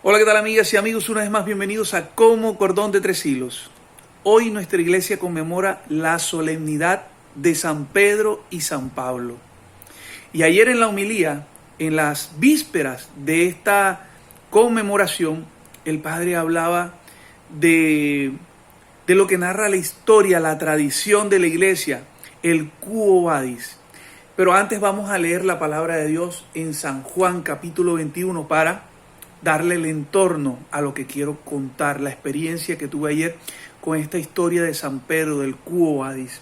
Hola, ¿qué tal, amigas y amigos? Una vez más, bienvenidos a Como Cordón de Tres Hilos. Hoy nuestra iglesia conmemora la solemnidad de San Pedro y San Pablo. Y ayer en la homilía, en las vísperas de esta conmemoración, el Padre hablaba de, de lo que narra la historia, la tradición de la iglesia, el Quo Vadis. Pero antes vamos a leer la palabra de Dios en San Juan capítulo 21 para darle el entorno a lo que quiero contar, la experiencia que tuve ayer con esta historia de San Pedro, del Quo Vadis.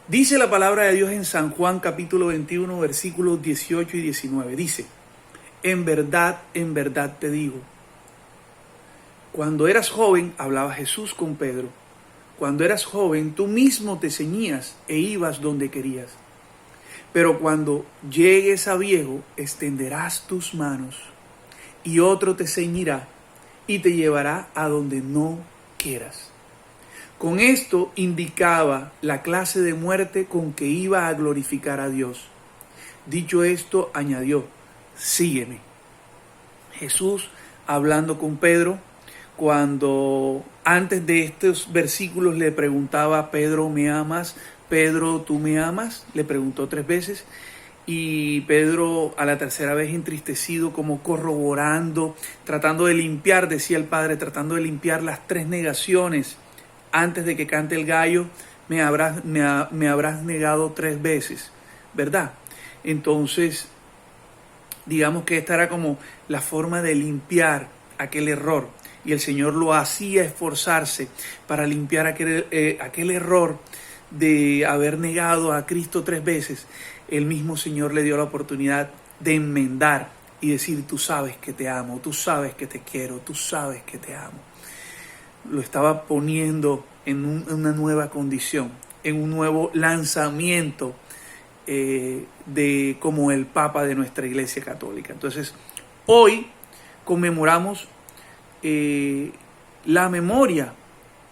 Dice la palabra de Dios en San Juan capítulo 21, versículos 18 y 19. Dice: en verdad te digo. Cuando eras joven, hablaba Jesús con Pedro, cuando eras joven tú mismo te ceñías e ibas donde querías. Pero cuando llegues a viejo, extenderás tus manos y otro te ceñirá y te llevará a donde no quieras. Con esto indicaba la clase de muerte con que iba a glorificar a Dios. Dicho esto, añadió: sígueme. Jesús hablando con Pedro, cuando antes de estos versículos le preguntaba a Pedro: ¿me amas? Pedro, ¿tú me amas? Le preguntó 3 veces. Y Pedro, a la tercera vez, entristecido, como corroborando, tratando de limpiar, decía el Padre, tratando de limpiar las 3 negaciones. Antes de que cante el gallo, me habrás negado 3 veces, ¿verdad? Entonces, digamos que esta era como la forma de limpiar aquel error. Y el Señor lo hacía esforzarse para limpiar aquel error de haber negado a Cristo 3 veces. El mismo Señor le dio la oportunidad de enmendar y decir: tú sabes que te amo, tú sabes que te quiero, tú sabes que te amo. Lo estaba poniendo en una nueva condición, en un nuevo lanzamiento como el Papa de nuestra Iglesia Católica. Entonces, hoy conmemoramos la memoria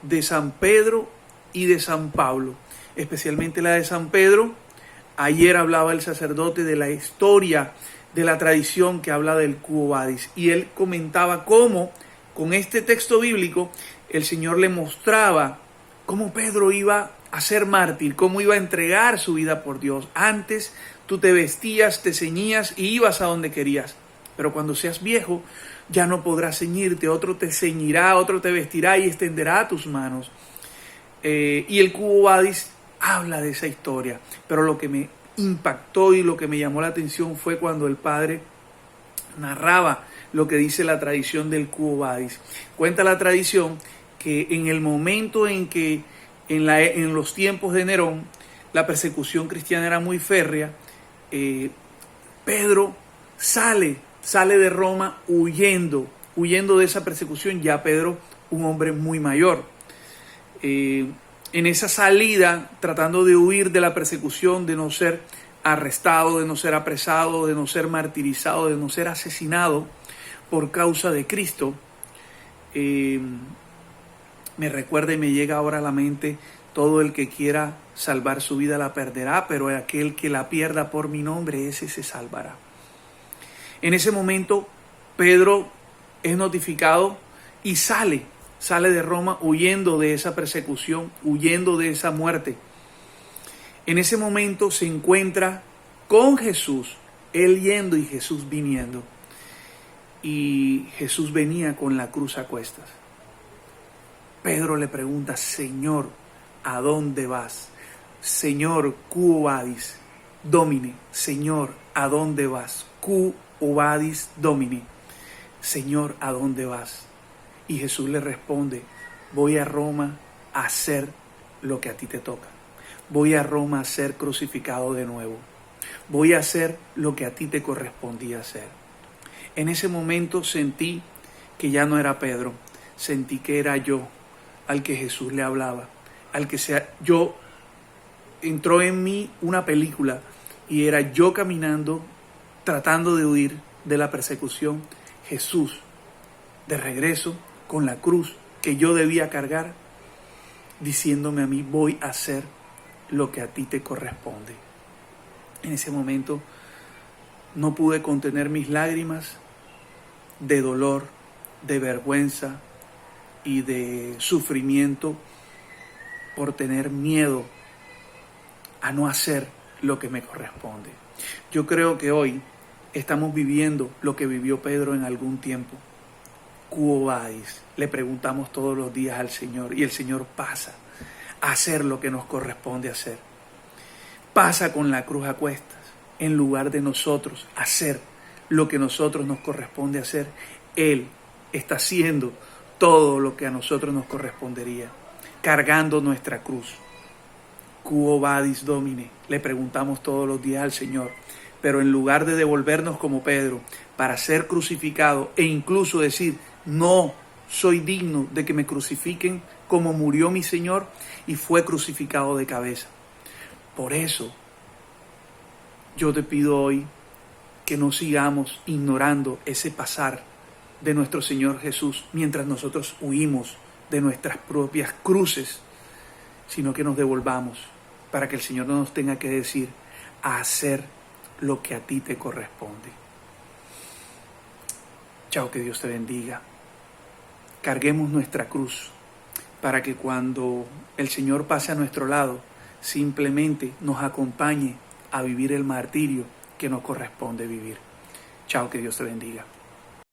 de San Pedro y de San Pablo, especialmente la de San Pedro. Ayer hablaba el sacerdote de la historia, de la tradición que habla del Quo Vadis, y él comentaba cómo con este texto bíblico el Señor le mostraba cómo Pedro iba a ser mártir, cómo iba a entregar su vida por Dios. Antes tú te vestías, te ceñías y ibas a donde querías, pero cuando seas viejo ya no podrás ceñirte, otro te ceñirá, otro te vestirá y extenderá tus manos. Y el Quo Vadis habla de esa historia, pero lo que me impactó y lo que me llamó la atención fue cuando el Padre narraba lo que dice la tradición del Quo Vadis. Cuenta la tradición que en el momento en que en los tiempos de Nerón la persecución cristiana era muy férrea, Pedro sale de Roma huyendo de esa persecución. Ya Pedro, un hombre muy mayor, en esa salida, tratando de huir de la persecución, de no ser arrestado, de no ser apresado, de no ser martirizado, de no ser asesinado por causa de Cristo, me recuerda y me llega ahora a la mente: todo el que quiera salvar su vida la perderá, pero aquel que la pierda por mi nombre, ese se salvará. En ese momento, Pedro es notificado y sale de Roma huyendo de esa persecución, huyendo de esa muerte. En ese momento se encuentra con Jesús, él yendo y Jesús viniendo. Y Jesús venía con la cruz a cuestas. Pedro le pregunta: Señor, ¿a dónde vas? Señor, Quo Vadis Domine. Señor, ¿a dónde vas? Quo Vadis Domine. Señor, ¿a dónde vas? Y Jesús le responde: voy a Roma a hacer lo que a ti te toca. Voy a Roma a ser crucificado de nuevo. Voy a hacer lo que a ti te correspondía hacer. En ese momento sentí que ya no era Pedro, sentí que era yo al que Jesús le hablaba, entró en mí una película y era yo caminando, tratando de huir de la persecución, Jesús de regreso con la cruz que yo debía cargar, diciéndome a mí: voy a hacer lo que a ti te corresponde. En ese momento no pude contener mis lágrimas de dolor, de vergüenza y de sufrimiento por tener miedo a no hacer lo que me corresponde. Yo creo que hoy estamos viviendo lo que vivió Pedro en algún tiempo. Quo vadis? Le preguntamos todos los días al Señor y el Señor pasa a hacer lo que nos corresponde hacer. Pasa con la cruz a cuestas en lugar de nosotros hacer lo que nosotros nos corresponde hacer. Él está haciendo todo lo que a nosotros nos correspondería, cargando nuestra cruz. Quo vadis Domine? Le preguntamos todos los días al Señor, pero en lugar de devolvernos como Pedro para ser crucificado e incluso decir, no soy digno de que me crucifiquen como murió mi Señor y fue crucificado de cabeza. Por eso, yo te pido hoy que no sigamos ignorando ese pasar de nuestro Señor Jesús mientras nosotros huimos de nuestras propias cruces, sino que nos devolvamos para que el Señor no nos tenga que decir a hacer lo que a ti te corresponde. Chao, que Dios te bendiga. Carguemos nuestra cruz para que cuando el Señor pase a nuestro lado, simplemente nos acompañe a vivir el martirio que nos corresponde vivir. Chao, que Dios te bendiga.